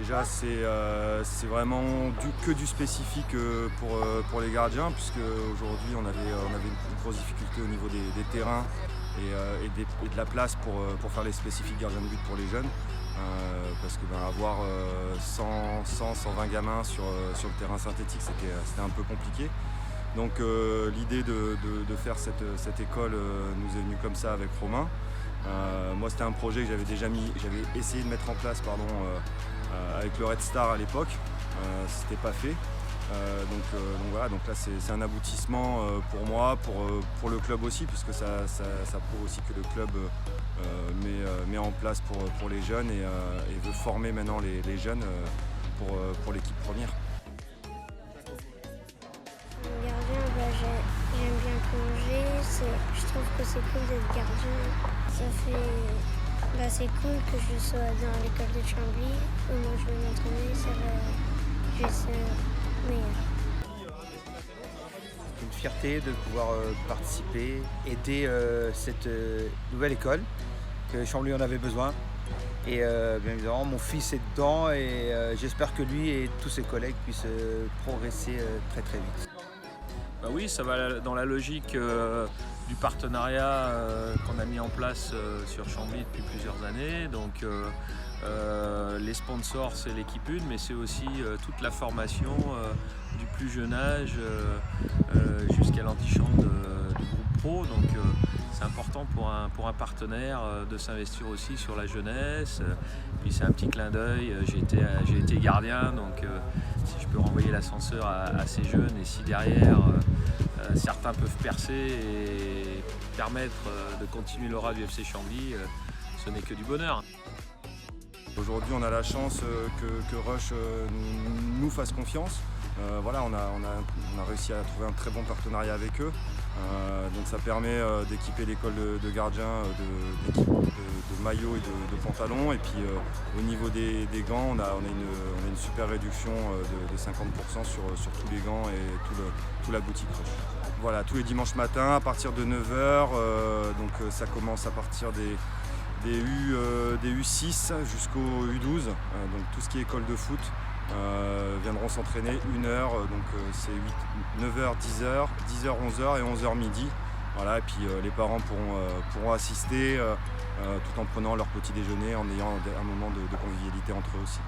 Déjà, c'est vraiment que du spécifique pour les gardiens, puisque aujourd'hui on avait une grosse difficulté au niveau des terrains et de la place pour faire les spécifiques gardiens de but pour les jeunes. Parce que avoir 120 gamins sur le terrain synthétique, c'était un peu compliqué. Donc l'idée de faire cette école nous est venue comme ça avec Romain. Moi, c'était un projet que j'avais essayé de mettre en place avec le Red Star à l'époque. C'était pas fait. Donc voilà, donc là c'est un aboutissement pour moi, pour le club aussi, puisque ça prouve aussi que le club met en place pour les jeunes et veut former maintenant les jeunes pour l'équipe première. Gardien, j'aime bien plonger, je trouve que c'est cool d'être gardien. C'est cool que je sois dans l'école de Chambly, où moi je vais m'entraîner, je vais être meilleur. C'est une fierté de pouvoir participer, aider cette nouvelle école, que Chambly en avait besoin. Et bien évidemment, mon fils est dedans et j'espère que lui et tous ses collègues puissent progresser très très vite. Bah oui, ça va dans la logique du partenariat qu'on a mis en place sur Chambly depuis plusieurs années. Donc les sponsors, c'est l'équipe 1, mais c'est aussi toute la formation du plus jeune âge jusqu'à l'antichambre du groupe pro. Donc c'est important pour un partenaire de s'investir aussi sur la jeunesse. Puis c'est un petit clin d'œil, j'ai été gardien, donc si je peux renvoyer l'ascenseur à ces jeunes et si derrière certains peuvent percer et permettre de continuer l'aura du FC Chambly, ce n'est que du bonheur. Aujourd'hui, on a la chance que Rush nous fasse confiance. Voilà, on a réussi à trouver un très bon partenariat avec eux. Donc ça permet d'équiper l'école de gardiens de maillots et de pantalons. Et puis au niveau des gants, on a une super réduction de 50% sur tous les gants et toute la boutique Rush. Voilà, tous les dimanches matins à partir de 9h. Donc ça commence à partir des U6 jusqu'au U12, donc tout ce qui est école de foot viendront s'entraîner 1 heure, donc c'est 9h, 10h, 10h, 11h et 11h midi. Voilà, et puis les parents pourront assister tout en prenant leur petit déjeuner, en ayant un moment de convivialité entre eux aussi.